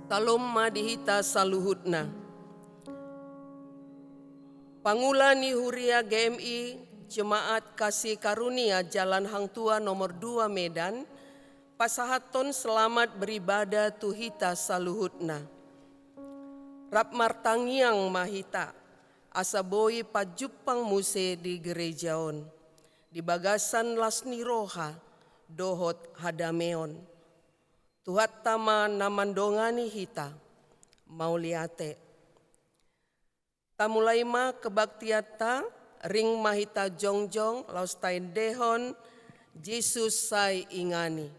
Talom madihita saluhutna. Pangula ni Huria GMI Jemaat Kasih Karunia Jalan Hang Tua nomor 2 Medan, pasahaton selamat beribadah tuhita saluhutna. Rap martangiang mahita, asaboi pajupang muse di gerejaon, di bagasan lasni roha, dohot hadameon. Tuhat tama namandongani hita, mauliate. Tamulaima kebaktiata, ring mahita jongjong, laustain dehon, Yesus sai ingani.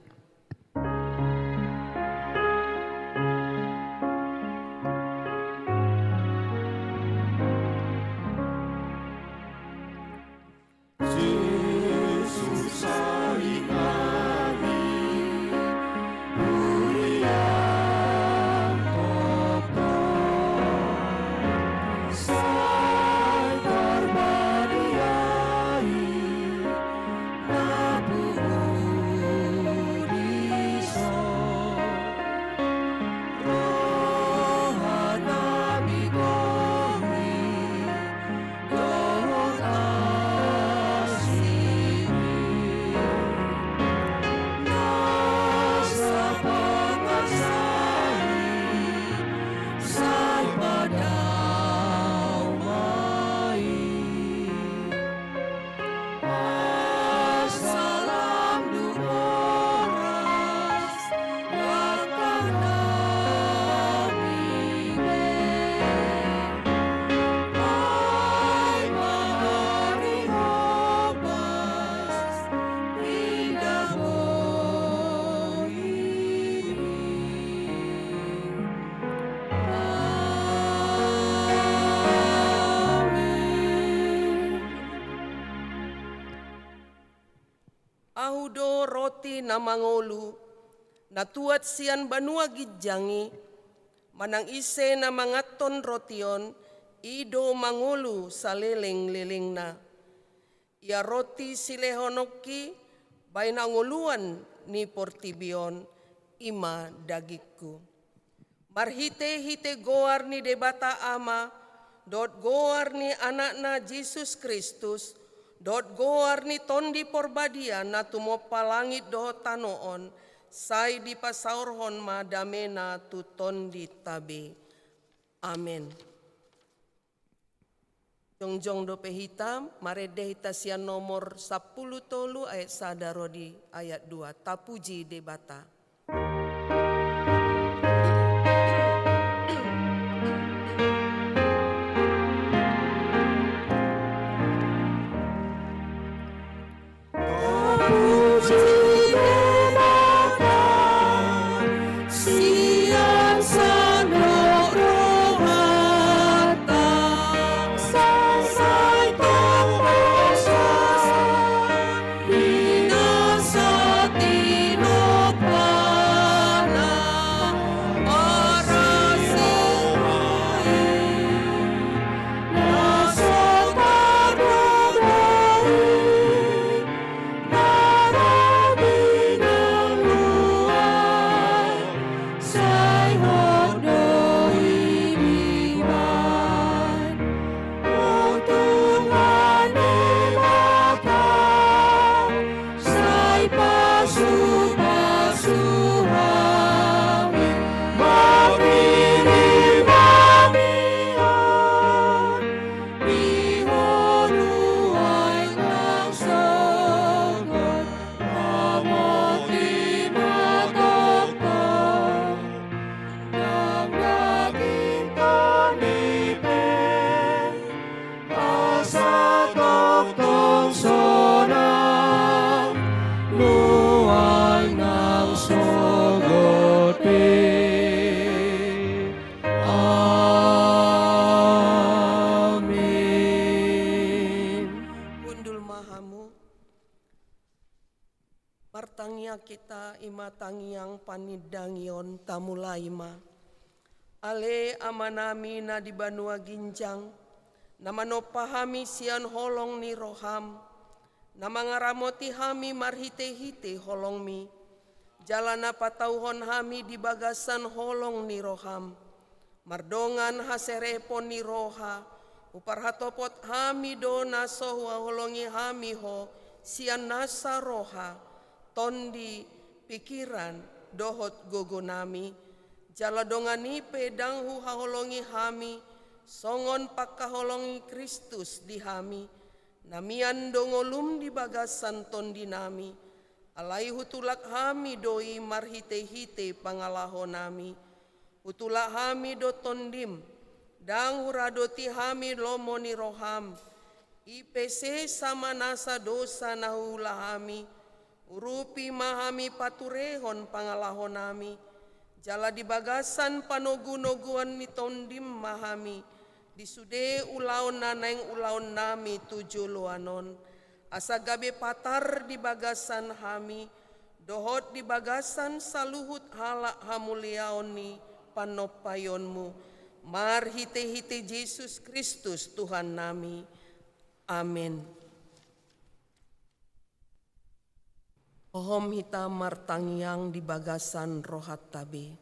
Ahudo roti namangolu, natuat sian banua gijangi, manang ise namangaton rotion, ido mangolu saleleng-lelengna. Ia roti silehonoki, baina ngoluan ni portibion, ima dagiku. Marhite-hite goar ni debata ama, dot goar ni anakna Yesus Kristus, dot goar ni tondi porbadia na tumopa langit doho tanoon, sai di pasaurhon madamena tu tondi tabe. Amen. Jongjong dope hitam, marede hita sian nomor 10 tolu ayat sadarodi ayat 2, tapuji debata. Kita imatangiang panidangion tamulaima. Ale amanami na di banua ginjang, namanopahami sian holong ni roham, namangaramoti hami marhite-hite holong mi, jalana patauhon hami di bagasan holong ni roham, mardongan haserepon ni roha, uparhatopot hami dona sohua holongi hami ho, sian nasa roha, tondi pikiran dohot gogonami, jala dongani pedang hu haholongi hami, songon pakaholongi Kristus di hami, namian dongolum di bagasan tondi nami, alai hutulak hami doi marhite-hite pangalaho nami, hutulak hami do tondim, dang huradoti hami lomoni roham, IPC sama nasa dosa nahula hami, urupi mahami paturehon pangalaho nami, jala di bagasan panogu-noguan ni tondim mahami, disude ulaon naneng ulaon nami tujuh luanon, asa gabe patar di bagasan hami, dohot di bagasan saluhut halak hamuliaoni panopayonmu, marhite-hite Yesus Kristus Tuhan nami. Amin. Ohom hita martangiang di bagasan rohat tabe.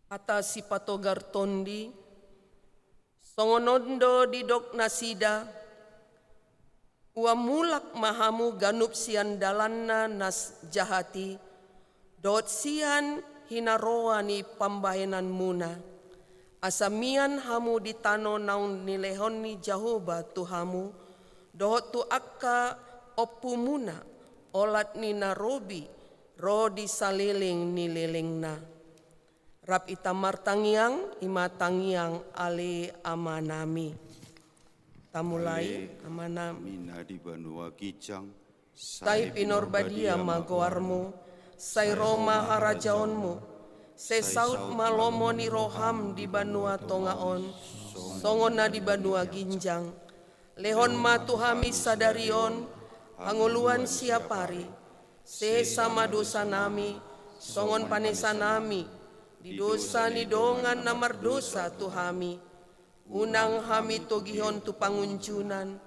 Ata si patogar tondi, songonondo di dok nasida, mulak mahamu ganup sian dalanna nas jahati, dot sian hinaroani pambahenan muna, asamian hamu di tano naun nilehoni Jahoba Tuhamu, dot tu akka oppu muna, olat ni narobi, ro di saliling nililingna. Rap ita martangiang, ima tangiang ale amanami. Tamulai amanami. Mina di Banua Kijang, sai pinorbadia magoarmu, sai Roma harajaonmu, sai saut malomo ni roham di Banua Tongaon, songona di Banua Ginjang, lehon matuhami sadarion, hanguluan siapari, se sama dosa nami, songon panesa nami, di dosa ni dongan namar dosa tuhami, unang hami togihon tu pangunjunan,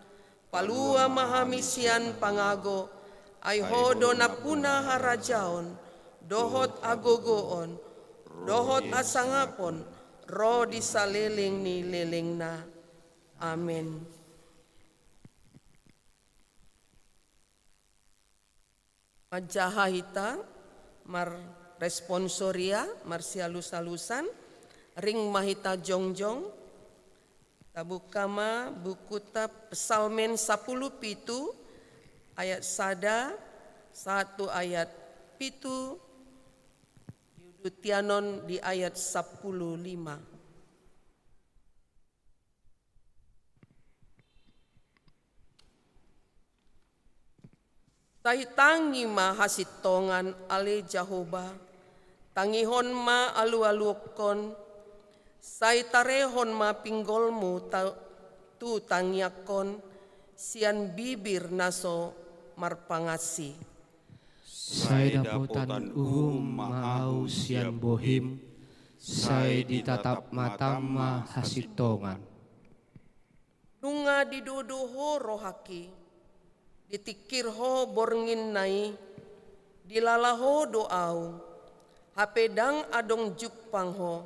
palua mahami sian pangago, ay hodo na puna harajaon, dohot agogoon, dohot asangapon, ro di saliling ni liling na. Amen. Majahahita mar responsoria marsialus-alusan ring mahita jongjong tabukama buku tab Psalmen 10 pitu ayat sada 1 ayat pitu Yudutianon di ayat 15. Tangi ma hasitongan ale Jahoba, tangihon ma alu-aluokon, sai tarehon ma pinggolmu tu tangiakon, sian bibir naso marpangasi. Sai dapotan mahau sian bohim, sai ditatap matama hasitongan. Nunga diduduho rohaki, ditikir ho borngin nai, dilalaho doau, hapedang adong jupang ho,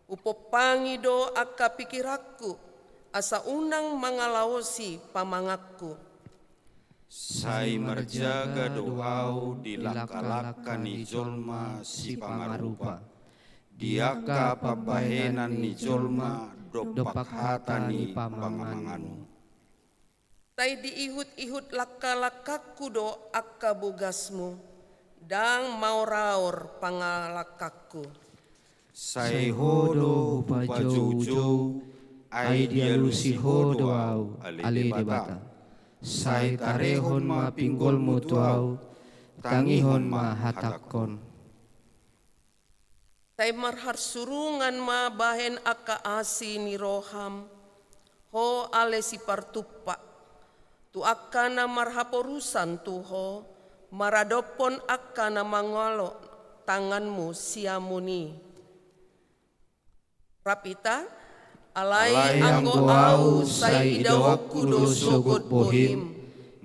upopangi do akka pikirakku, asa unang mangalaosi pamangakku. Sai marjaga doau dilaka-laka ni jolma si pangarupa, diaka pabahenan ni jolma dopak hata ni pamanganu. Tai diihut-ihut laka-lakaku do akka bogasmu, dang mauraur pangalakakku. Sai hodo upajou-jou, ai dialusi hodo au ali debata. Sai tarehon ma pinggolmu tuau, tangihon ma hatakon. Tai marhar surungan ma bahen akka asi ni roham, ho ale si partupa, tu akka na marhaporusan tuho, maradopon akkana mangolo tanganmu siamuni. Rapita, alai anggo au sai idawokku do sogot bohim,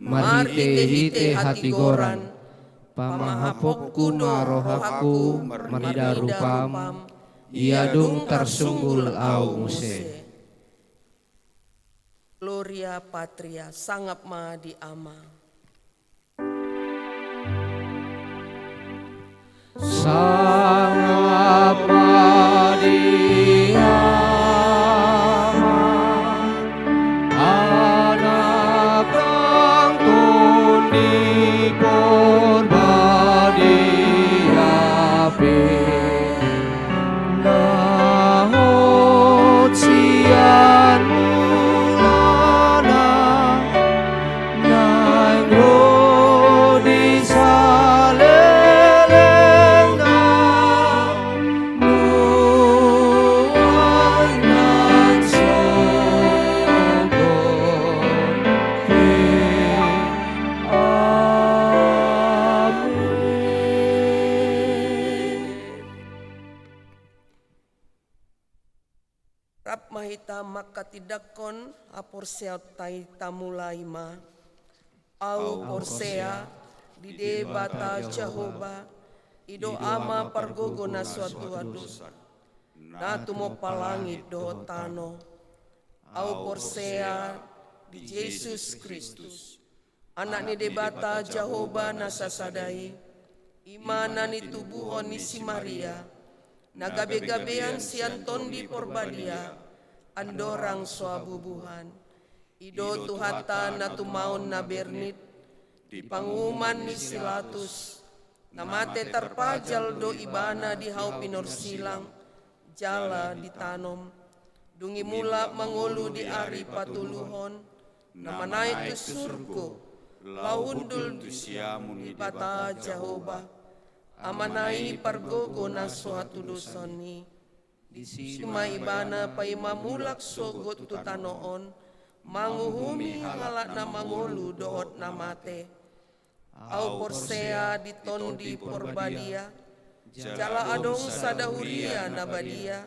marite hite hati goran, pamahapokku do rohaku marida rupam, ia dung tersunggul au muse. Gloria Patria, sangap ma di ama. Sangap ma di ama, anak kang tundi porbadi api, nahot sian mulana, nangro di salelengna, nuan nan sogon pe amin. Rap mahita makatidakon aporsea tai tamulai ma, au porsea di debata Jehovah, ido ama pargogo na suatu adus, na tumo palangit do tano, au porsea di Yesus Kristus, anak ni debata Jehovah na sasadai, imanan ni tubuhon ni si Maria, nagabe-gabean sianton di porbadia, andorang suabubuhan, ido tuhata na tumaon na bernit, di panguman ni silatus, namate terpajal do ibana di hau pinor silang, jala ditanom, dungi mula mangolu di ari patuluhon, namanai tu surgo, laundul di bata Jehovah, amanai pargogo na suatu dosoni, di sima ibana paimamulak sogot tutanoon, manguhumi halak na mangolu dohot namate, au porsea di tondi porbadia, jala adong sadahuria nabadia,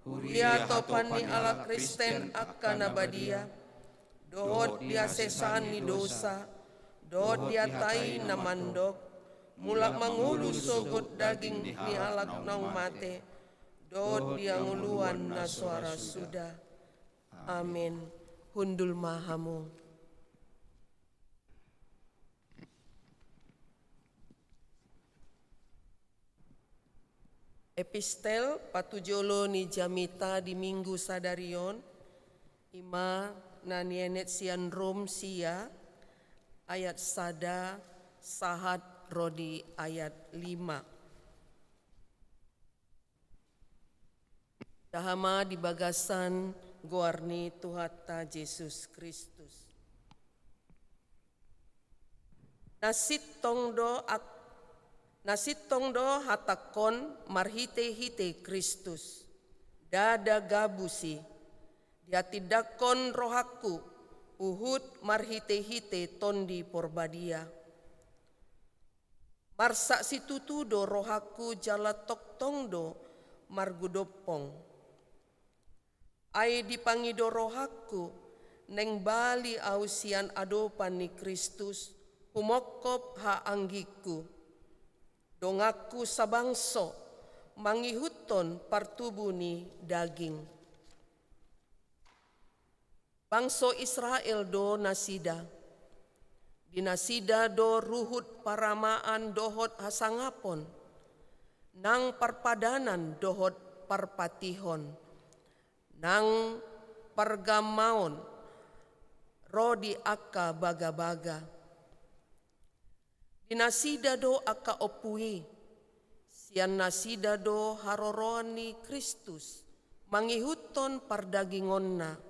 huria topan ni ala Kristen akka nabadia, dohot dia sesani dosa, dohot dia tai namandok, mulak mangulu sogot daging ni alak nang mate, dohot dia nguluan na suara sudah. Amin. Hundul mahamu. Epistel patujolo ni jamita di minggu sadarion, ima nanienet sian rom sia, ayat sada sahat rodi ayat 5. Dahama di bagasan goarni Tuhata Yesus Kristus. Nasit tongdo hatakon marhite-hite Kristus. Dada gabusi, dia tidakon rohaku, uhud marhite-hite tondi porbadia. Marsak situtudo rohaku jala toktongdo margudopong. Ai dipangido rohaku neng bali ausian adopan ni Kristus humokop ha anggiku. Dongaku sabangso mangihuton partubu ni daging. Bangso Israel do nasida. Dinasida do ruhut paramaan dohot hasangapon, nang parpadanan dohot parpatihon, nang pargamaon rodi akka baga-baga. Dinasida do akka opui, sian nasida do haroroni Kristus, mangihuton pardagingonna,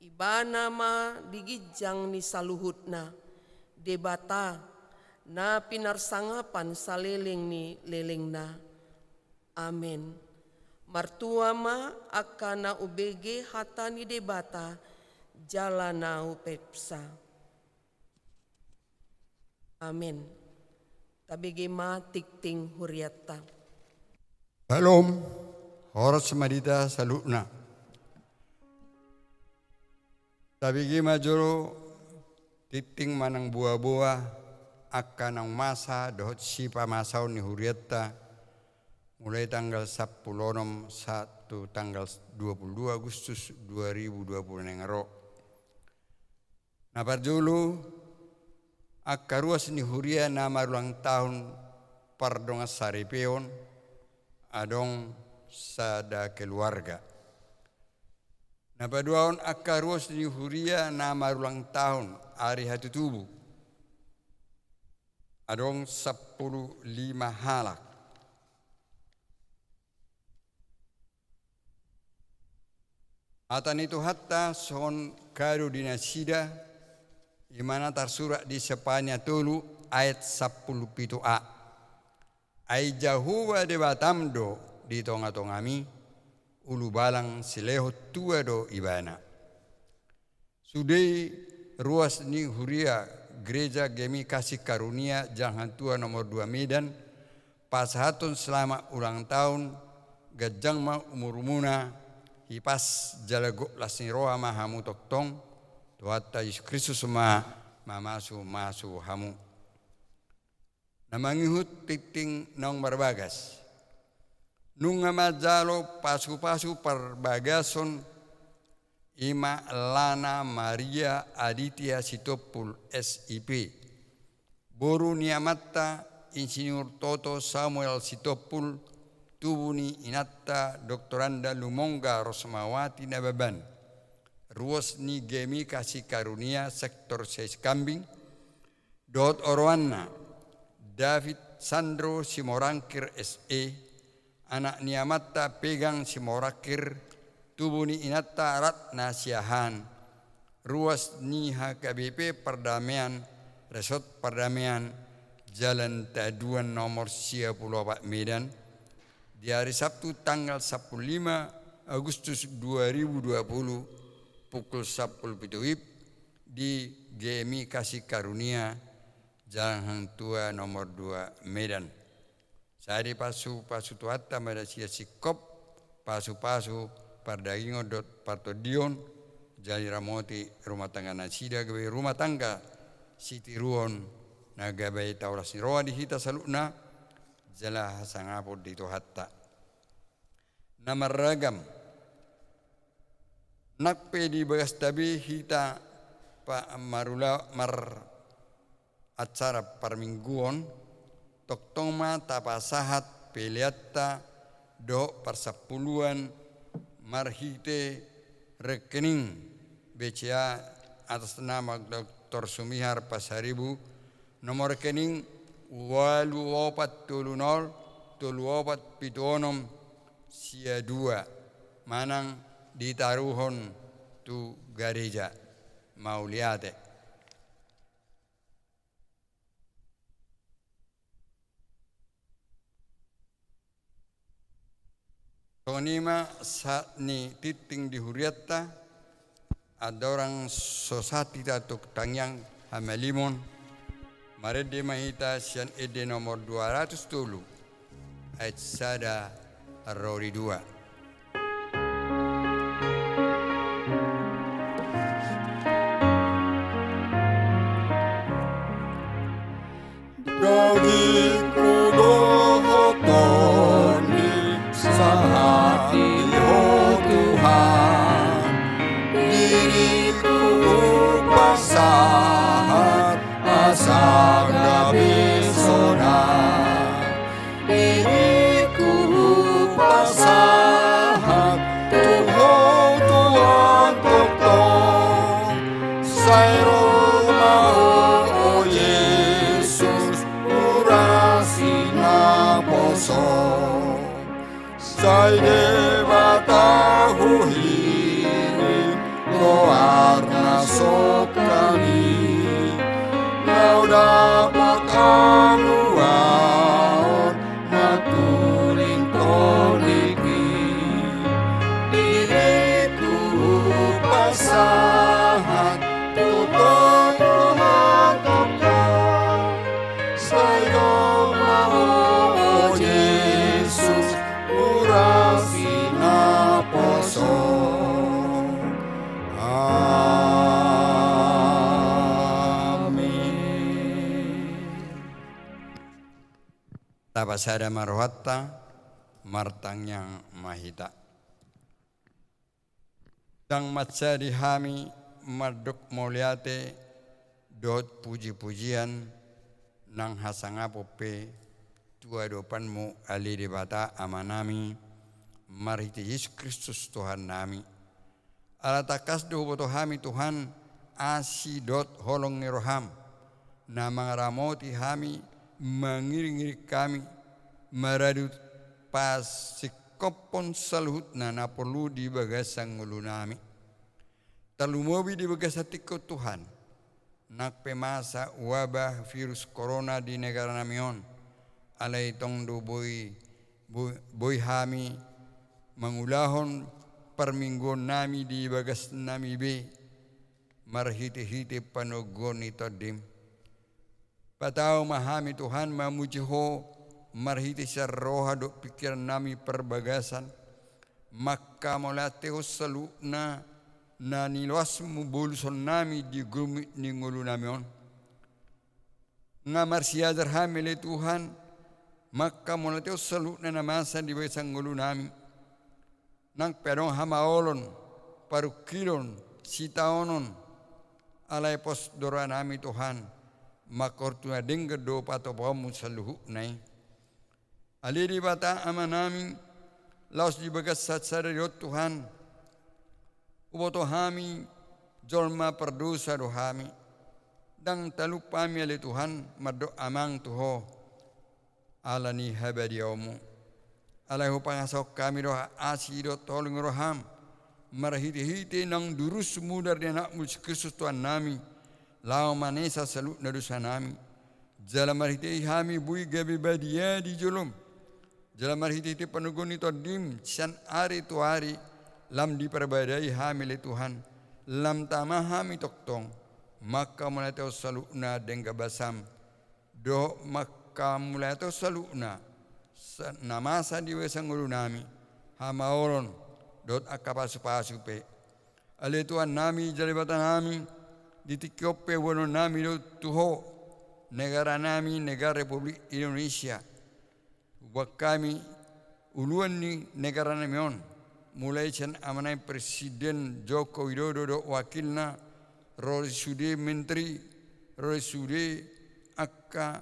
ibana ma digijang ni saluhutna, debata na pinarsangapan sa leleng ni lelengna. Amen. Martua ma akka na ubege hata ni debata jala na upepsa. Amen. Tabigima tikting huriatta. Shalom, horas madita salutna. Tabigima juro titing manang buah-buah akan ang masa dohot sipa masaw ni huriatta mulai tanggal 10 1 tanggal 22 Agustus 2020 nengaro. Naparjulu akaruas ni huria na marulang tahun pardongas saripeon adong sada keluarga. Napaduaon akaruas ni huria na marulang tahun ari hatu tubuh adong 15 halak. Atan itu hatta son kado dinasida imana tersurat di sepanya tulu ayat 17a. Ai jahuwa de batamdo di tonga-tongami ulu balang sileho tua do ibana. Sudai ruas ni huria gereja Gemi Kasih Karunia Jangan Tua nomor 2 Medan pas hatun selama ulang tahun gajang ma umur-umuna hipas jalago lasni roha mahamu toktong tuhatta Yesus Kristus ma masu hamu. Namangihut titing nong barbagas. Nunga majalo pasu-pasu perbagason Ima Lana Maria Aditya Sitopul SIP. Boru Niamatta Insinyur Toto Samuel Sitopul Tubuni Inatta Doktoranda Lumongga Rosmawati Nababan. Ruas ni Gemi Kasih Karunia Sektor 6 Kambing. Dot Orwana David Sandro Simorangkir SE. Anak Niamatta Pegang Simorangkir Tubuni Inatta Ratna Siahan. Ruas ni HKBP Perdamaian Resort Perdamaian Jalan Taduan nomor 34 Medan di hari Sabtu tanggal 15 Agustus 2020 pukul 10 di GMI Kasih Karunia Jalan Hang Tua nomor 2 Medan. Saya pasu tuata pada sia sikop pasu pardagingo dot partodion jali ramoti rumah tangga nasida gawe rumah tangga siti ruon nagabai taulas roa di hita saluna jala hasangapod dito hatta namaragam nakpe di bagas tabi hita pa marula mar acara parmingguon toktoma tapasahat peliatta do persapuluan marhite rekening BCA atas nama Dr. Sumihar Pasaribu nomor rekening 8430 sia 2 manang ditaruhon tu gereja Mauliate. Tonima saat ni titing di huriatta ada orang sosati tatuk tangyang hamalimon marede mahita sian ede nomor 200 ayat sada rori 2. Dogiku dohotoni sahati oh Tuhan, diriku pasahat asaga besona, diriku pasahat Tuhan Tuhan Tuhan Sairo mau Yesus urasina poso Sai devatahu hiri loarna sokani Lau dapat aluan maturing toliki Diriku pasahat Tuhan Tuhan Tuhan Sai Tapasada marwatta martang yang mahita. Dang matsa dihami marduk moliate dot puji-pujian nang hasangapope tua dopanmu ali dibata amanami marhiti Yesus Kristus Tuhan nami. Alatakas do boto hami Tuhan asi dot holong niroham na mangaramoti hami mengiring-iring kami maradut pas sikopon saluhut na perlu di bagasang ngulu nami. Talumobi di bagasatiko Tuhan nak pemasa wabah virus corona di negara namion alay tong do boy hami mangulahon permingguan nami di bagas nami be marhiti-hiti panogon ito dim. Patao mahami Tuhan mamujiho marhiti sa roha do pikiran nami perbagasan maka molateo salu na niluas mo bulson nami di gumit ni ngulu namion nga marsiadar hamile Tuhan maka molateo salu na namasa di bagasang ngulu nami nang perong hamaolon parukilon sitaonon alay pos dora nami Tuhan makortuna dengger do patopamu saluhu nai aliri bata amanami laos di bagas satsariyot Tuhan uboto hami jolma perdosa do hami dang talupami ali Tuhan mado amang tuho alani habadiomu alay ho pangasok kami do asi do tolong roham marhiti-hiti nang durus mudar di anak Yesus Kristus Tuhan nami lao manesa salut na dosa nami jala marhiti hami bui gabi badia di jolom jala marhiti panugon ito dim sian ari tu ari lam di perbadai hami le Tuhan lam tama hami toktong maka mulai tau salut na dengga basam do maka mulai tau salut na namasa di wesang ulu nami hamaoron dot akapasupe ale Tuhan nami jalibatan nami ditikyope wono nami do tuho negara nami negara Republik Indonesia buat kami uluan ni negara namion mulai cen amanai Presiden Joko Widodo do wakilna roli sude menteri roli sude akka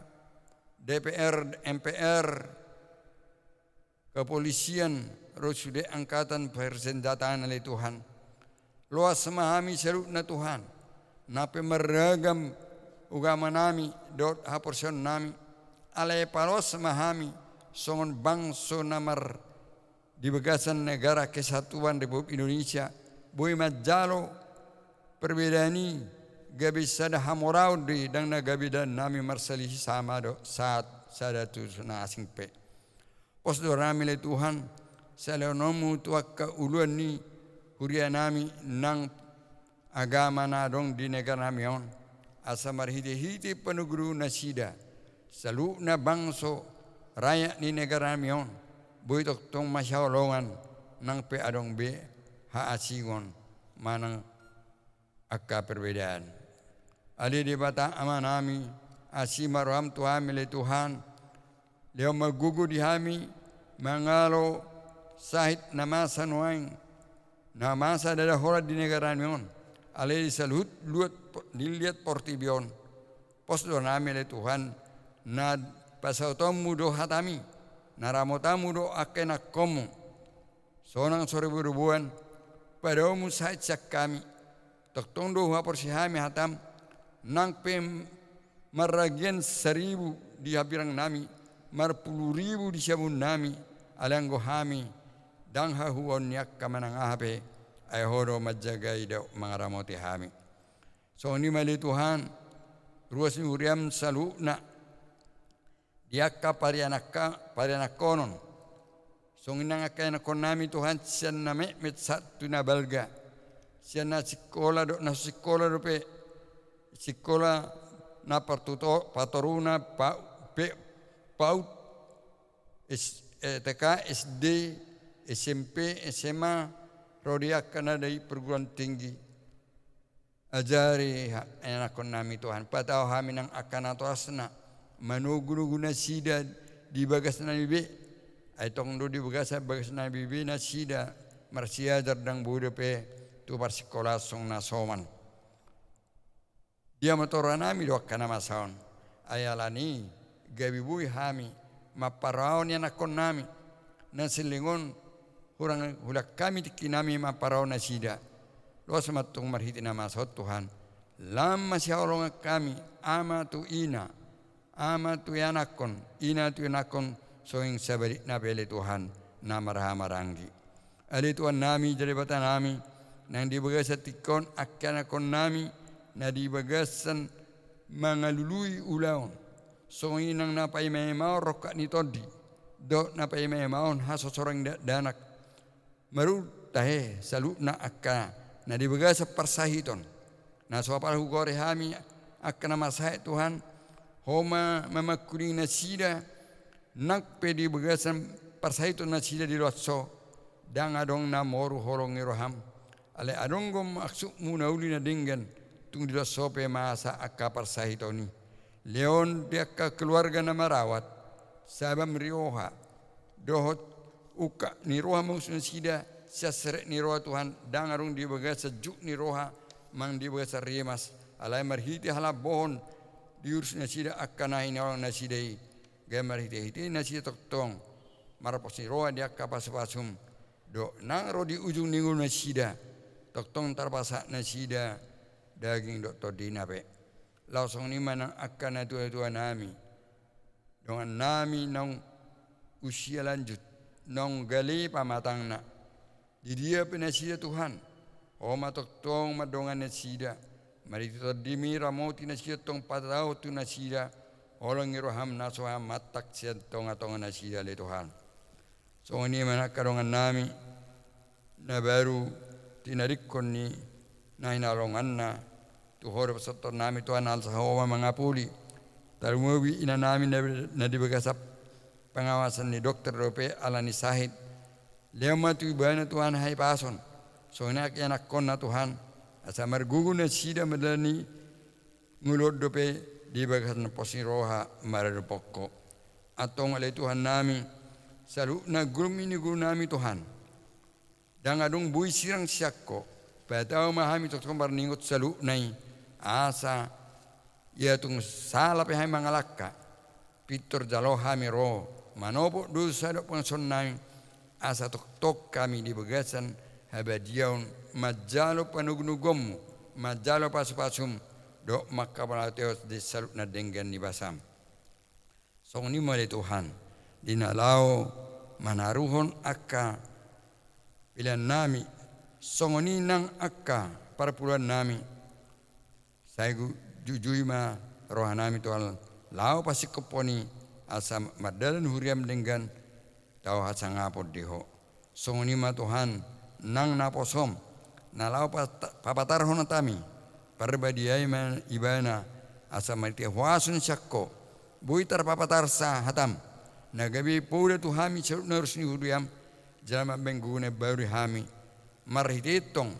DPR MPR kepolisian roli sude angkatan persenjataan oleh Tuhan luas memahami serut na Tuhan nape meragam ugama nami dot haporsion nami alay palos mahami songon bangso namar di bagasan negara kesatuan Republik Indonesia boy majalo perbedaani gabi sada hamorau di dang na gabi dan nami marsali sama do saat sada tu na asing pe pos do rami le Tuhan saleonomu tuakka uluan ni huria nami nang agama na dong di negara namion asa marhiti-hiti penuguru nasida salu na bangso rakyat ni negara namion boy tong masyawlongan nang pe adong be ha asingon manang akka perbedaan ali di bata amanami asimaram tuami le Tuhan leo magugu di hami mangalo sahit namasa nuaing namasa dada horat di negara namion alai salut luat dilihat portibion pos do nami le Tuhan na pasautomu do hatami naramotamu do akena komu sonang sore burubuan padamu sajak kami toktong do haporsihami hatam nang pem maragian 1000 di hapirang nami mar 10.000 di sabun nami alanggo hami dang hahuon yak kamanang ahape ay horo majagai daw mga ramoti hami. So ni mali Tuhan, ruas ni uriam salu na diaka parianak konon. So nginang na kon nami Tuhan siyan na met satu na balga. Siyan na sikola do na sikola do pe sikola na patoruna paut TK SD SMP SMA Rodiak kana dari perguruan tinggi ajari anak nami Tuhan patau hami nang akan atau asna manuguna sida di bagas na bibi ay tong do di bagas na bibi na sida marsia jardang bude pe tu sekolah song na soman dia motoranami do kana masaon ayalani gabi bui hami maparaon yan akon nami na silingon hurang hulak kami tikinami maparaon na sida lo samatong marhiti na masot Tuhan lama siya kami ama tu ina ama tu yanakon ina tu yanakon soing sabari na bele Tuhan na marahamaranggi ali Tuhan nami jadi bata nami nang dibagasan tikon akan akon nami na dibagasan mangalului ulaon soing nang napai memau rokat ni todi do napai memau haso sorang danak maru tahe salu na akka na dibagasan persahiton na soapal hugore hami akan masai Tuhan homa mamakuring na sida nak pedi bagasan persahiton na sida di lotso dang adong na moru horong iroham ale adong gom aksuk munauli na dinggan tung di lotso pe masa akka persahitoni leon dia ka keluarga na marawat sabam rioha dohot uka ni roha musun sida sasrek ni roha Tuhan dang adong di bagasan juk ni roha mang di bahasa rimas alai marhiti hala bohon diurus nasida akana ini orang nasidai gaya marhiti nasida toktong maraposi roa dia kapas pasum do nang ro di ujung ninggul nasida toktong tarbasa nasida daging do todina pe langsung ni mana akana tua nami dengan nami nong usia lanjut nong gali pamatangna di dia penasida Tuhan Oma toktong madongan nasida mari todimi ramoti nasida tong patau tu nasida orang iroham nasoha matak sian tong atongan nasida le Tuhan so ini mana karongan nami na baru tinarikon ni na inalongan na tu hor sator nami Tuhan al sahoma mangapuli tarumuwi ina nami na dibagasap pengawasan ni dokter rope alani sahid lema tu ibana Tuhan hai pason so nak anak kon na Tuhan asa margugu na sida madani ngulod dope di bagasan posin roha marado pokko atong ale Tuhan nami salu na gurumini guru nami Tuhan dang adung bui sirang siakko patao mahami tokong barningot salu nai asa ya tung sala pe hai mangalakka pitor jalo hami ro manopo dosa do pangson nami asa tok kami di bagasan habadiaun majalo panugnugom majalo pasupasum do makabalateos di salut na denggan ni basam song ni male Tuhan dinalao manaruhon akka pilihan nami song ni nang akka parpuluhan nami saigu jujui ma rohanami Tuhan lao pasikoponi asam madalan huriam denggan tau hasangapod diho song ni ma Tuhan nang naposom nalau papatar honatami parbadiai man ibana asa mati huasun syakko buitar papatar sa hatam nagabi pula tu hami cerut narusni huduyam jama benggune baru hami marhititong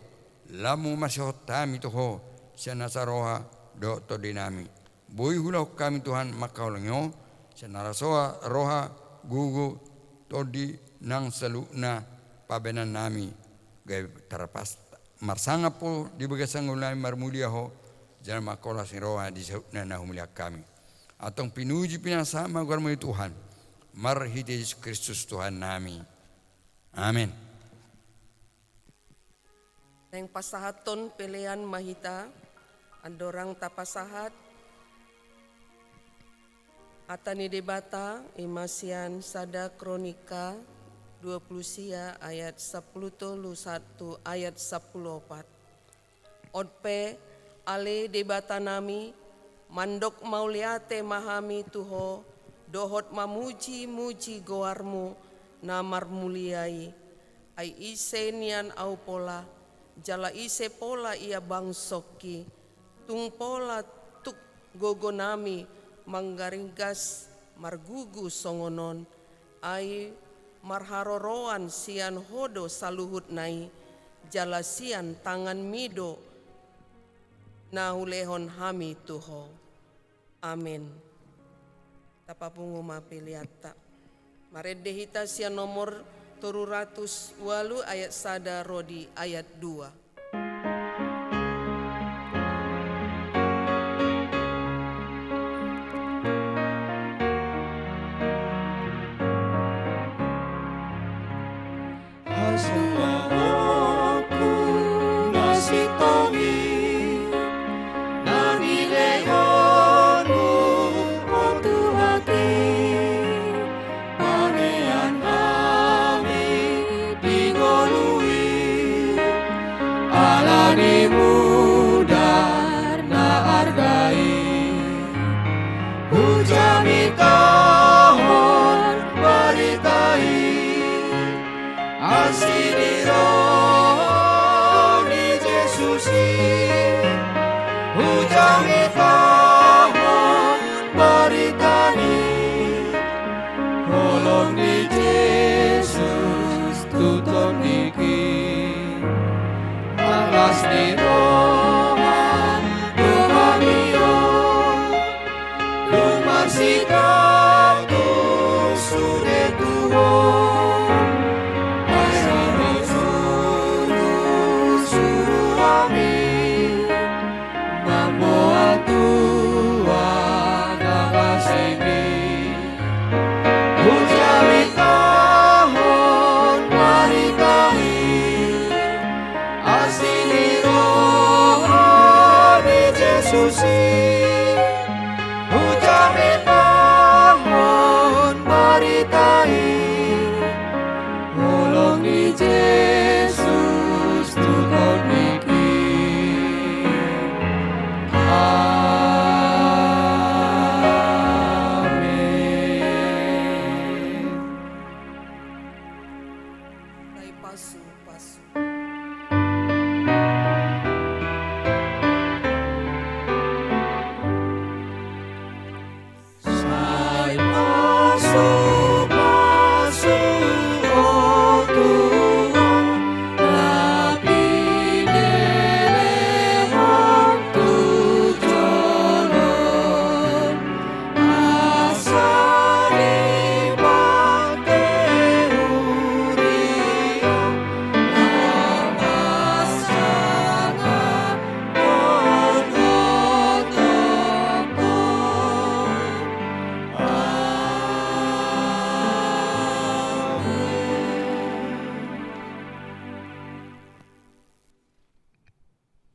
lamu masyotami toho siana saroha do to dinami bui hulau kami Tuhan makaulangyo siana rasoa roha gugu todi nang salukna pabenan nami gay tarapas marsanga po di bagasang ulay marmulia ho jangan makola siroa di sautna na humulia kami atong pinuji pinasama garmo Tuhan marhiti Yesus Kristus Tuhan nami amin. Neng pasahaton pelean mahita andorang tapasahat atani debata imasian sada kronika 20 sia ayat 10 1 ayat 14. Odpe ale debata nami mandok mauliate mahami tuho dohot mamuji-muji goarmu namar muliai ai ise nian au pola jala ise pola ia bangsoki tung pola tuk gogonami manggaringgas margugu songonon ai marharoroan sian hodo saluhut nai jala sian tangan mido nahulehon hami tuho. Amin. Tapapunguma piliata. Marede hita sia nomor 308 ayat 1 rodi ayat 2.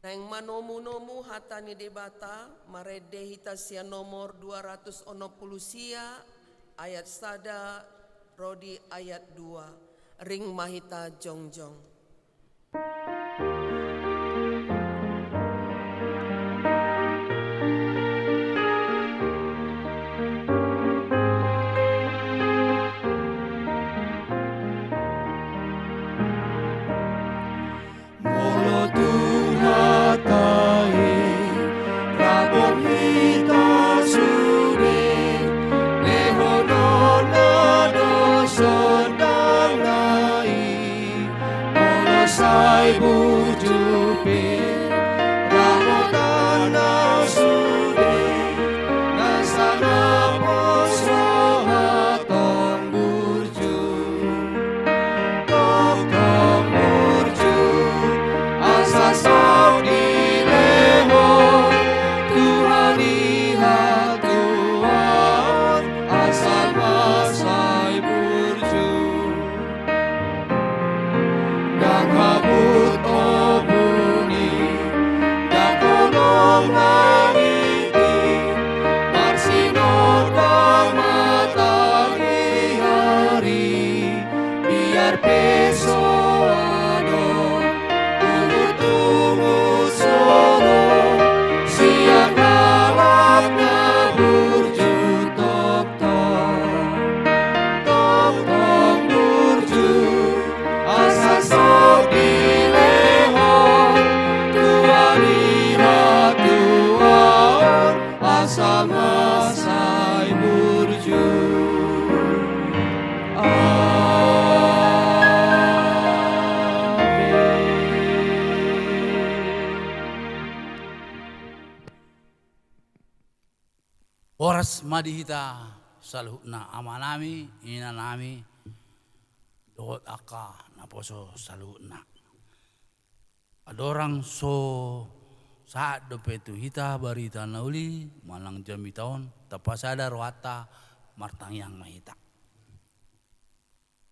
Neng manomu-nomu hatani debata marede hita sia nomor 260 sia ayat 1 rodi ayat 2 ring mahita jongjong. Oras madihita saluhna amanami inanami dohot aka naposo saluhna. Adorang so saat dopetu hita barita nauli malang jami taon tapasada rohata martangyang mahita.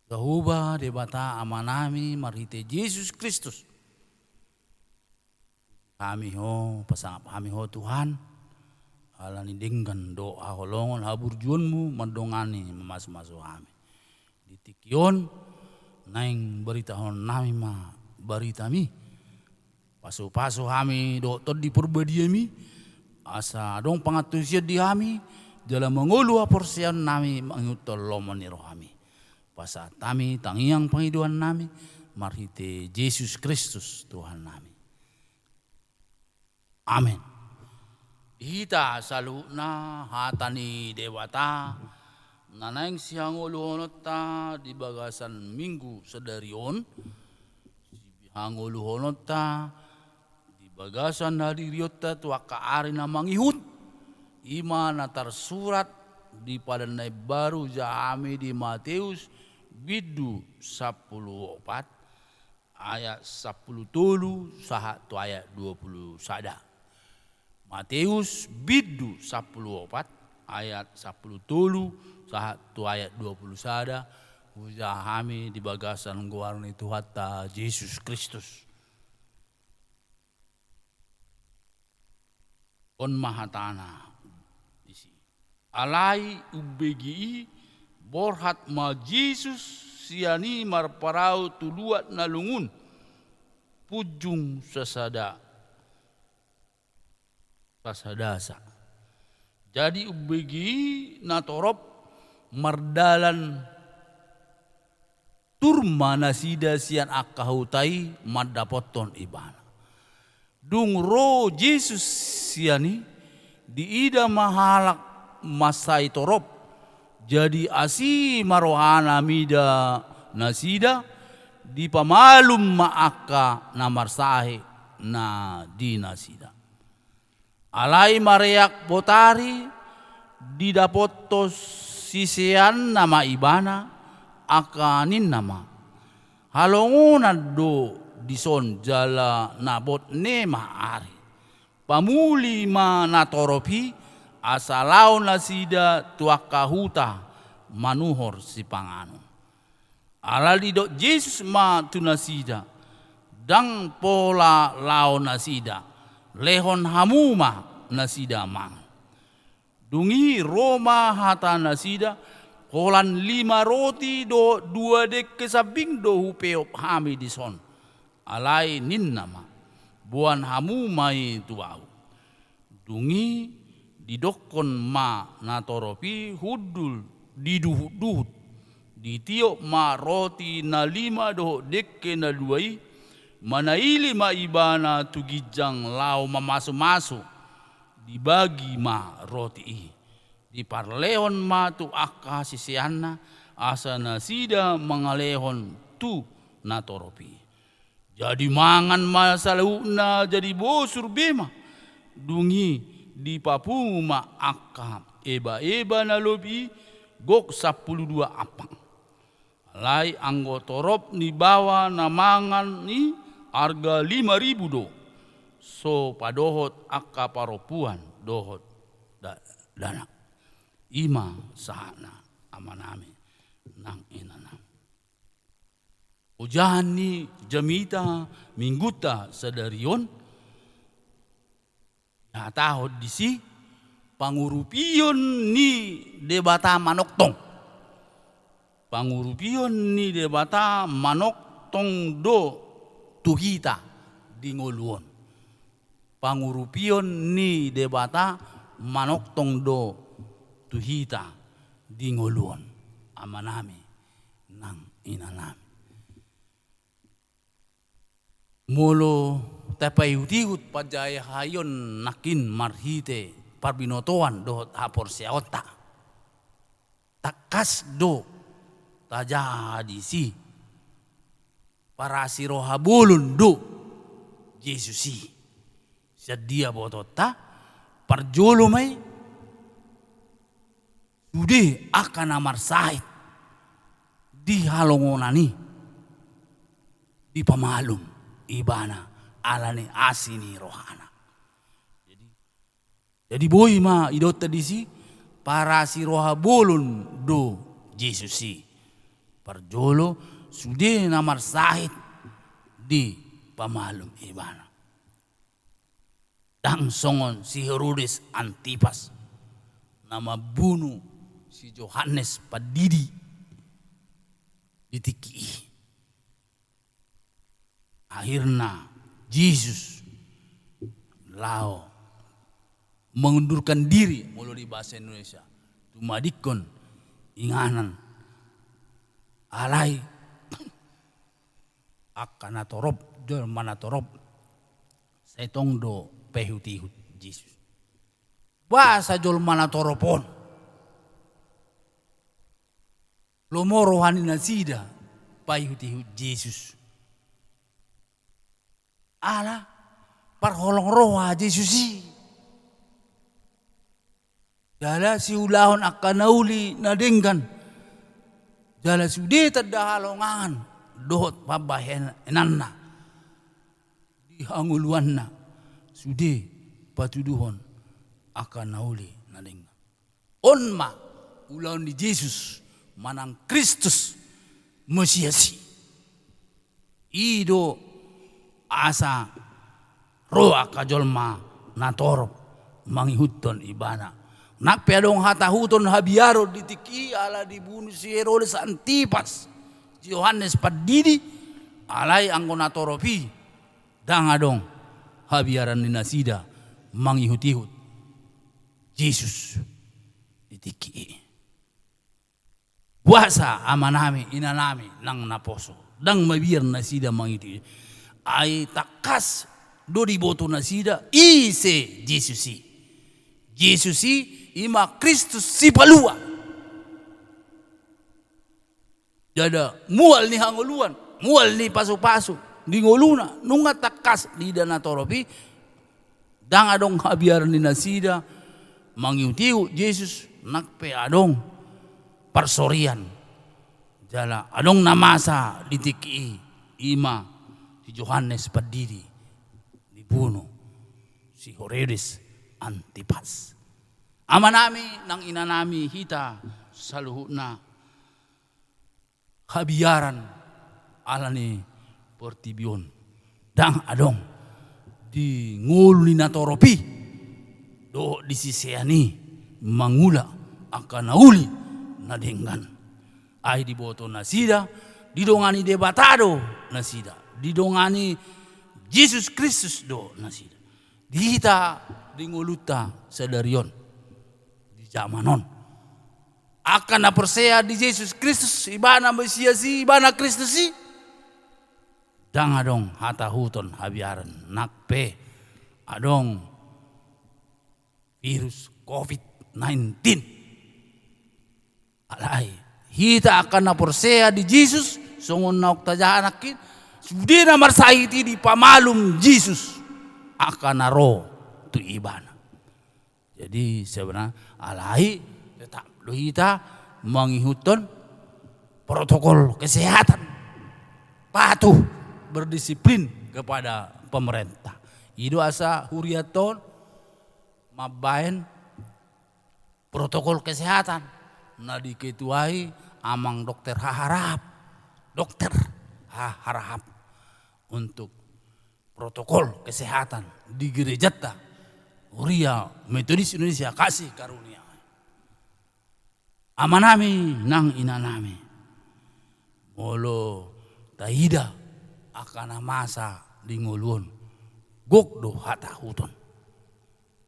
Gahuba debata amanami marhite Yesus Kristus. Kami ho pasangap kami ho Tuhan. Alani dinggan doa holongon habur juanmu mandongani mamas-masu kami. Ditikyon naing berita hon nami ma berita mi. Paso-paso kami doktor di perbadiami asa dong pangatusia di kami dalam mengulu porsian nami mengutol lomoni roh kami. Pasa kami tangiang panghiduan nami marhite Yesus Kristus Tuhan nami. Amin. Ita saluna hatani dewata nanaing siang uluhonota di bagasan minggu sedarion hanguluhonota di bagasan hadiriota tuaka ari na mangihut ima na tersurat di padanay baru jami di Matius bidu 14 ayat 10 tulu saha tu ayat 20 sada. Matius bidu 14 ayat 10 tulu saha tu ayat 20 sada. Ujahami di bagasan guarni Tuhata Yesus Kristus. On mahatana isi. Alai ubegi borhat ma Yesus siani marparau tuluat nalungun pujung sasadasa. Jadi ubegi natorop mardalan turma nasida sian akahutai madapoton ibana. Dung ro Yesus siani diida mahalak masai torop jadi asi marohana mida nasida di pamalum maaka namarsahe na di nasida. Alai mareak botari didapotos sisean nama ibana akanin nama halongunan do dison jala nabot ne maari pamuli ma natoropi asalau nasida tuakahuta manuhor si pangano alali do Yesus ma tunasida dang pola lao nasida lehon hamuma nasida mang dungi Roma hata nasida kolan 5 roti do 2 dek kesabing do hupeop hami dison. Alai nin nama. Buan hamu mai tuau. Dungi didokon ma natoropi hudul diduhut. Ditiok ma roti na 5 do dek ke na 2. Manaili ma ibana tugijang lau mamasu-masu. Dibagi ma roti i. Di parlehon matu akka sisianna asa nasida mangalehon tu natoropi. Jadi mangan masalahuna jadi bosur bema. Dungi di papuma akka eba-eba na lobi gok 12 apang. Lai anggotorop ni bawa na mangan ni harga 5.000 do. So padohot akka paropuan dohot dana. Ima sahana amanami nang inanam. Ujahan ni jamita mingguta sadarion. Natahod disi pangurupion ni debata manoktong. Pangurupion ni debata manoktong do tuhita dingoluon. Pangurupion ni debata manoktong do tuhita di ngoluon amanami nang inanami. Molo tapayutigut pajaya hayon nakin marhite parbinotoan do hapor siaota. Takas do tajadisi para sirohabulun do Yesusi. Sedia botota parjolo may sude akan amar sahit di halongonani di pamalum ibana alani asini rohana. Jadi boy ma idot tadi si para si roha bolon do Yesus si parjolo sude namar sahit di pamalum ibana. Dang songon si Herodes Antipas nama bunuh si Yohanes Padidi ditiki. Akhirnya Yesus lao mengundurkan diri melalui bahasa Indonesia. Tumadikon inganan alai akan atorob jol manatorob setong do pehutihut Yesus. Bahasa jol manatoropon lomo rohani nasida pehutihut Yesus. Ala parholong roha Yesus si. Jala si ulahon akan nauli nadenggan. Jala sudi tadahalongan dohot pabahen enanna. Dihanguluan na sudi patuduhon akan nauli nadenggan. Onma ulahon di Yesus manang Kristus Mesiasi. Ido asa roa kajolma natorop mangihutton ibana. Nak pedong hatahuton habiaro ditiki ala dibunuh si Herodes Antipas, Yohanes Padidi, alai anggona toropi, dangadong habiaran ninasida mangihut-ihut. Yesus ditiki. Puasa amanami inanami nang naposo, dang mabir nasida mangihut. Ai takas do diboto nasida ise Yesusi. Yesusi ima Kristus si palua. Jada mual ni hanguluan, mual ni pasu-pasu, di ngoluna, nunga takas di dana toropi, dang adong habiar ni nasida, mangiutiu Yesus nakpe adong parsorian. Jala adong namasa ditiki ima si Yohanes Padidi dibunuh si Herodes Antipas. Amanami nang inanami hita saluhuna habiaran alani portibion dang adong di ngulu ni natoropi do disisiani mangula akan nauli nadenggan ai diboto nasida didongani debatado nasida didongani Yesus Kristus do nasida dihita dinguluta sadarion di zamanon akan na persea di Yesus Kristus ibana Mesiasi ibana Kristusi dang adong hatahuton habiaran nakpe adong virus COVID-19 alai hita akan na persea di Yesus songon naok tajanakin sudi na marsaiti di pamalum Yesus akan naro tu ibana. Jadi sebenarnya alai tetap kita mengihuton protokol kesehatan, patuh berdisiplin kepada pemerintah. Itu asa huriaton mabain protokol kesehatan. Nah diketuai amang dokter haharap untuk protokol kesehatan di gereja ta Huria Metodis Indonesia kasih karunia amanami nang inanami molo tahida akan masa di ngulun gok do hata huton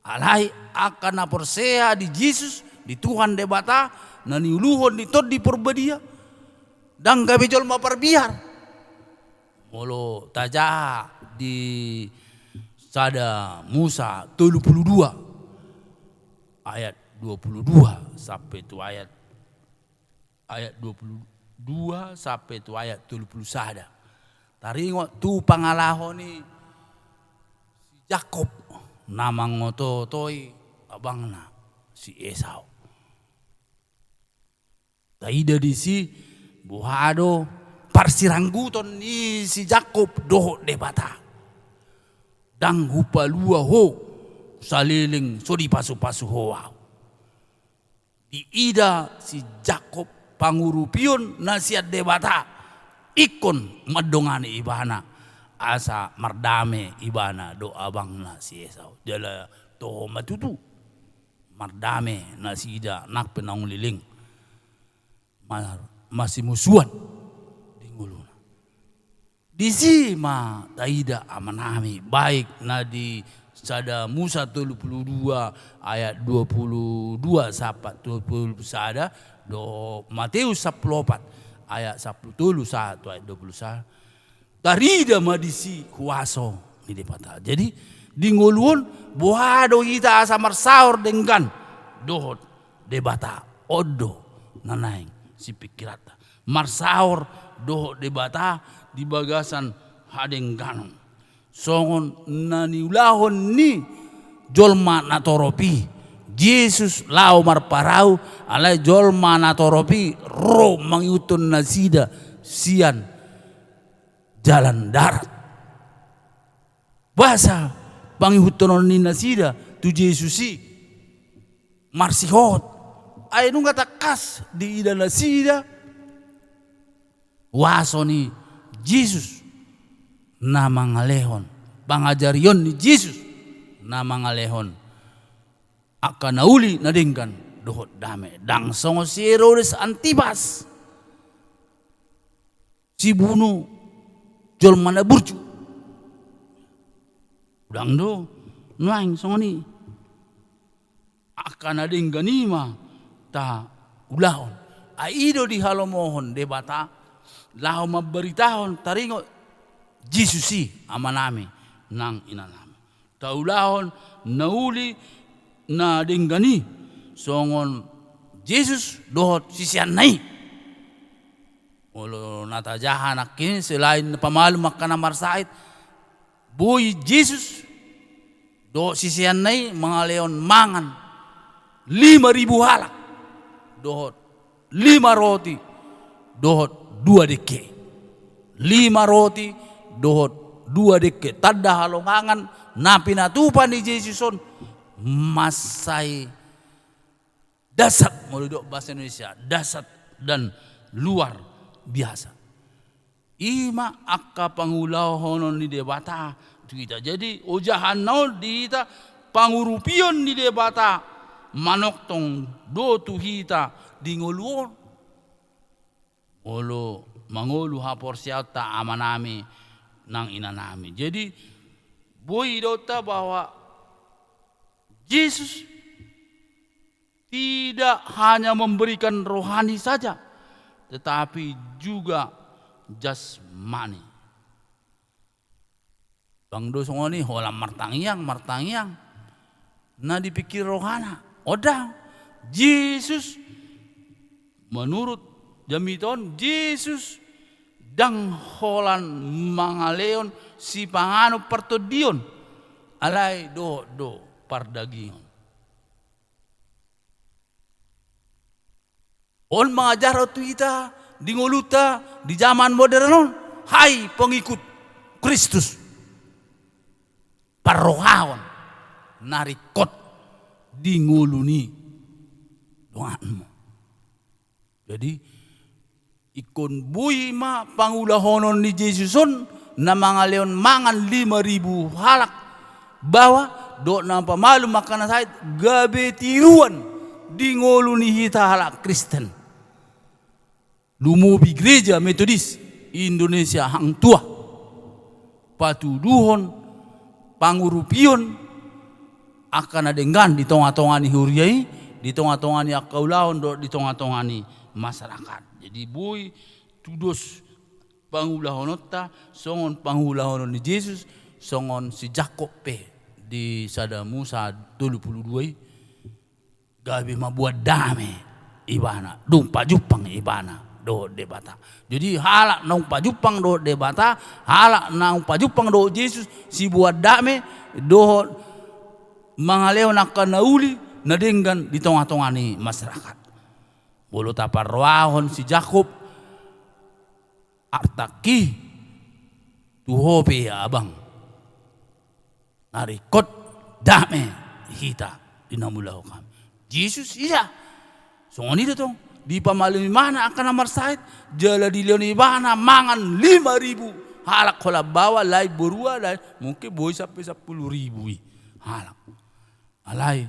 alai akan persea di Yesus di Tuhan debata nani uluhon di tod di perbedia dan gabe jol maparbiar molo taja di sada Musa 32 ayat 22 sampai tu ayat 22 sampai tu ayat 30 sada. Taringo tu pangalahon ni si Jakob namang ngoto toy abangna si Esau. Taida di si buhado parsirangguton ni si Jakob doho debata. Dang hupalua ho saliling so di pasu-pasu hoa. Di ida si Jakob pangurupion nasiat debata ikon madongani ibana asa mardame ibana do abang na si Esau. Jala toho matutu mardame na si ida nak penang liling. Masih musuhan di nguluna. Di sima taida amanami baik na di sada Musa 32 ayat 22 sampai 20 sada do Matius 14 ayat 10 ayat 21 tarida madisi kuaso di depata. Jadi di nguluan buhado kita asa marsaur dengan dohot debata odo nanaing si pikirata marsaur doho debata di bagasan hadeng ganong songon naniulahon ni jolma natoropi Yesus lau marparau alai jolma natoropi ro mangiutun nasida sian jalan darat bahasa pangihutonon ni nasida tu Yesusi marsihot ay nung katakas di ida nasida waso ni Jesus na mangalehon pangajarion ni Jesus na mangalehon akan nauli nadingkan dohot dame dang songo si Herodes Antipas si bunuh jolma na burju udang do nuang songo ni akan nadingkan ima ta ulahon aido di halomohon debata lao maberitahon taringo Jesusi amanami nang inanami ta ulahon nauli na dinggani songon Jesus dohot sisian nai olo natajahan akin selain pamalu makana marsait boy Jesus dohot sisian nai mangaleon mangan 5.000 halak dohot 5 roti dohot 2 deke 5 roti dohot 2 deke tanda halongangan na pinatupan ni Jesuson masai dasat molodok bahasa Indonesia dasat dan luar biasa ima akka pangulahonon ni debata kita jadi ojahan naon di kita pangurupion ni debata manok tong do tu hita di nguluon olo mangulu hapor siata amanami nang inanami. Jadi boy dota bahwa Yesus tidak hanya memberikan rohani saja tetapi juga jasmani. Bang do songoni holam martangyang na dipikir rohana odang Yesus menurut jamiton Yesus dang holan mangaleon si pangano pertodion alai do pardagingon on mengajar kita di ngoluta di zaman modern hai pengikut Kristus parohawan narikot di nguluni doanmu. Jadi ikon bui ma pangulahonon ni Jesuson na mangaleon mangan 5.000 halak bawa do na pamalu makana sait gabe tiruan di nguluni hita halak Kristen. Lumubi gereja Metodis Indonesia hang tua patuduhon pangurupion akan adenggan di tongah-tongani huriai, di tongah-tongani akaulaon, di tongah-tongani masyarakat. Jadi boy tudos pangulahonota, songon pangulahonon ni Yesus, songon si Jakob pe di sada Musa 22 gabi mabuat dame ibana, dung pajupang ibana do debata. Jadi halak nang pajupang do debata, halak nang pajupang do Yesus si buat dame do mangaleo nak nauli nadenggan di tongah-tongah ni masyarakat. Bolo taparwahon si Jakob artaki tuhope abang narikot dame hita dinamulaw kami. Jesus iya. So nganito tong di pamalimana akan namar sait jala di leon ibana mangan 5,000 halak kola bawa lai berua lai mungkin boy sampai 10,000 halak. Alai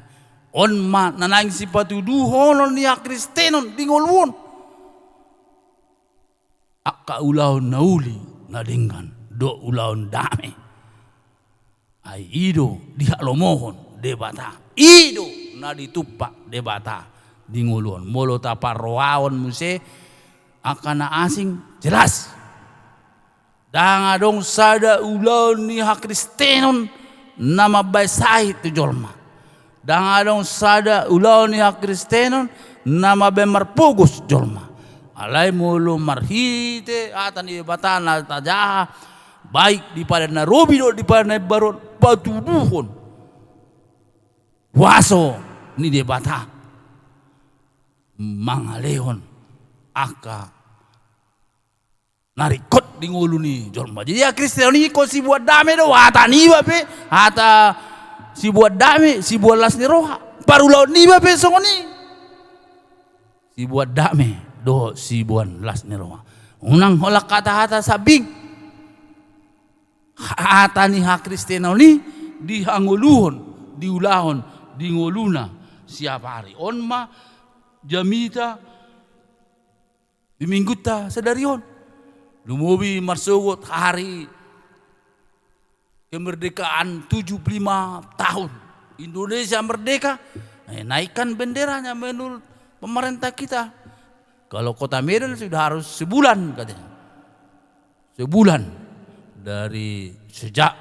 on ma nanaing si patuduhon ni Kristenon dingolwon. Akka ulaon nauli nadinggan do ulaon dame. Ai ido dihalomohon debata. Ido na ditupak debata dingolwon. Molo taparwaon muse akan na asing jelas. Dangadong sada ulaon ni Kristenon nama baisai tu jolma. Dangadong sada ulaon ni Kristenon nama bemarpugus jolma. Alai mulu marhite atan di batana tajaha baik di pada narobi do di pada baron patuduhon waso ni di bata mangalehon aka narikot di ngulu ni jolma. Jadi ya Kristen ni ko si buat dame do hata ni bape hata si buat dame si buat las ni roha parulau ni bape songoni si buat dame do si buan las ni roha unang holak kata hata sabing hata ni Kristen ni dihanguluhon diulahon dingoluna siapa hari on ma jamita di mingguta sadarion lumubi marsugot hari kemerdekaan 75 tahun Indonesia merdeka. Naikkan benderanya menurut pemerintah kita. Kalau kota Medan sudah harus sebulan katanya. Sebulan dari sejak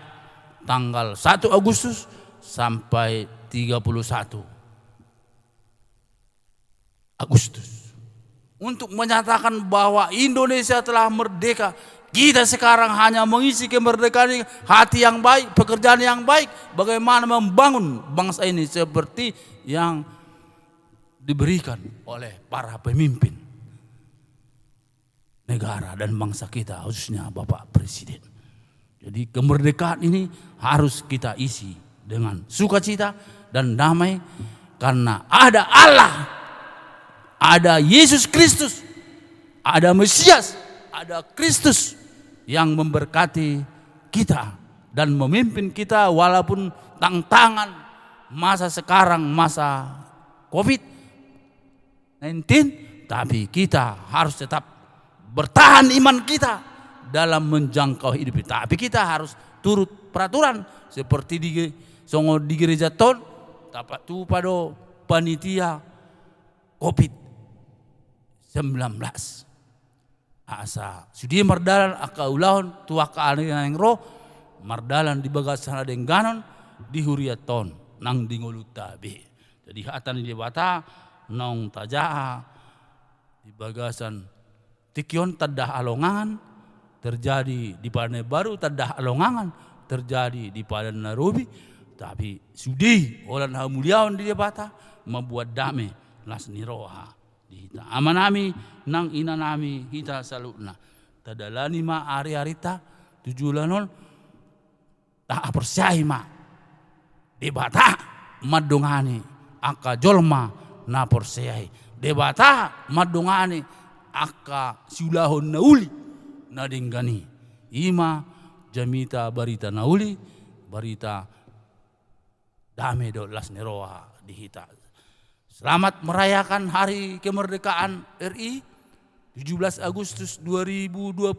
tanggal 1 Agustus sampai 31 Agustus. Untuk menyatakan bahwa Indonesia telah merdeka. Kita sekarang hanya mengisi kemerdekaan ini, hati yang baik, pekerjaan yang baik. Bagaimana membangun bangsa ini seperti yang diberikan oleh para pemimpin negara dan bangsa kita, khususnya Bapak Presiden. Jadi kemerdekaan ini harus kita isi dengan sukacita dan damai. Karena ada Allah, ada Yesus Kristus, ada Mesias, ada Kristus yang memberkati kita dan memimpin kita walaupun tantangan masa sekarang, masa COVID-19, tapi kita harus tetap bertahan iman kita dalam menjangkau hidup kita. Tapi kita harus turut peraturan seperti di gereja ton, tapat tu pada panitia COVID-19. Asa sudi mardalan aka ulahon tuaka yang roh mardalan di bagasan dengganon di huriaton nang dingolutabe. Jadi hatan di bata nong tajaa di bagasan tikion tadah alongangan terjadi di Padang Baru, tadah alongangan terjadi di Padang Narobi. Tapi sudi olan hamuliaon di bata membuat damai las niroha. Hita amanami nang ina nami hita salutna tadalani ma ari-arita tujulanon tak persyai ma debata madongani aka jolma na persyai debata madongani aka siulahon nauli na dinggani ima jamita barita nauli barita dame do las neroa di hita. Selamat merayakan hari kemerdekaan RI 17 Agustus 2020.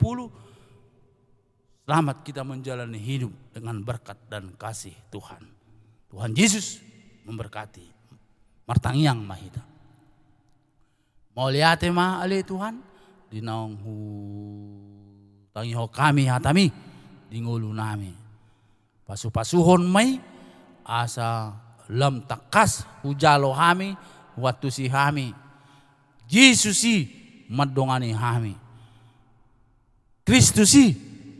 Selamat kita menjalani hidup dengan berkat dan kasih Tuhan. Tuhan Yesus memberkati. Martangyang mahita. Mauliate ma ale Tuhan dinaong hu tangiho kami hatami dingulu nami. Pasu-pasuhon may asa lam takas hujalo hami waktu si hami Yesus si madongani hami Kristus si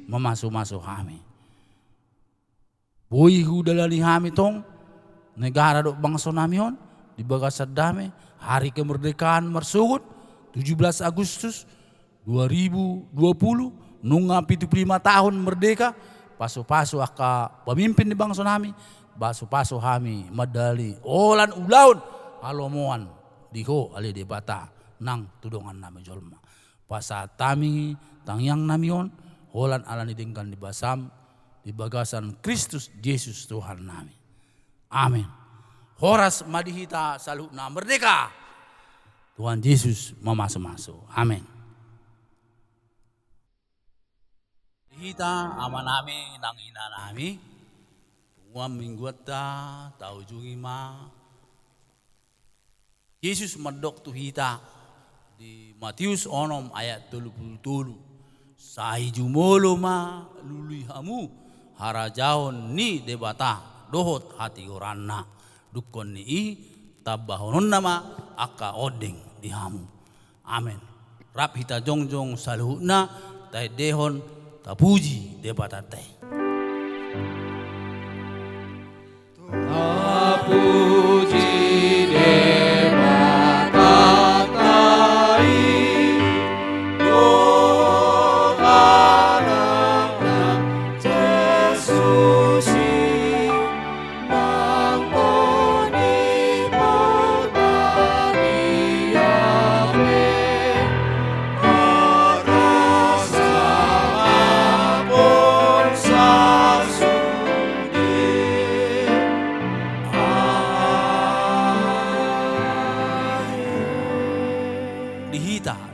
memasuk-masuk hami boy hudalani hami tong negara do bangsa namion di Bagasan Damai, hari kemerdekaan Marsuhut 17 Agustus 2020, nunga 75 tahun merdeka, pasu-pasu aka pemimpin di bangsa nami, pasu-pasu kami medali olan ulaun halomoan diho ali de bata nang tudongan nami jolma. Pasatami tangyang namion holan ala nidingkan di basam di Bagasan Kristus Yesus Tuhan nami. Amin. Horas madihita salutna merdeka. Tuhan Yesus memasu-masu. Amin. Kita ama nami nang ina nami. Tuhan mingguata tau jungima. Yesus medok tu hita di Matius 6 ayat 37. Sahi jumolo ma lului hamu harajaon ni debata dohot hati oranna dukon ni tabahonon nama aka odeng di hamu. Amin. Rap hita jongjong saluhna tai dehon tapuji debata teh. Tapuji debata tai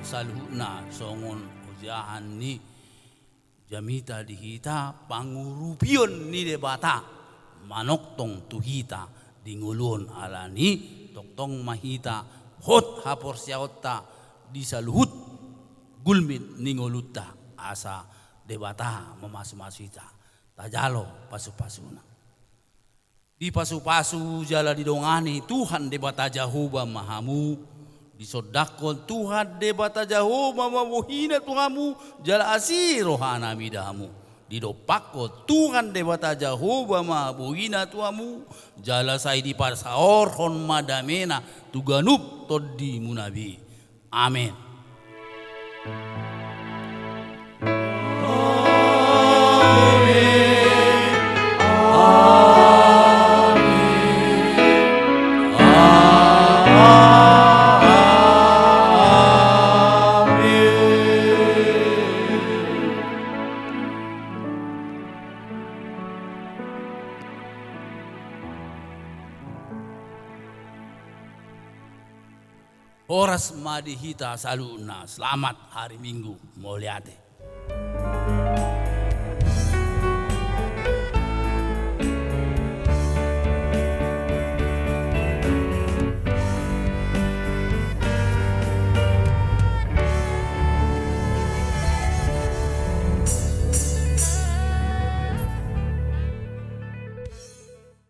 saluhna songon ujahan ni jamita dihita pangurupion ni debata manoktong tuhita dingulun alani toktong mahita hot hapor siaota di saluhut gulmin ningoluta asa debata memasu-masita tajalo pasu-pasuna di pasu-pasu jala didongani Tuhan debata Jahuba mahamu disodakon Tuhan debata Jahuba mamuhina Tuhamu jala asir rohana midamu didopako Tuhan debata Jahuba mabuhina Tuhamu jala sai di parsaor hon madamena tuganup toddi munabi. Amin. Horas madihita saluna, selamat hari Minggu mulyate.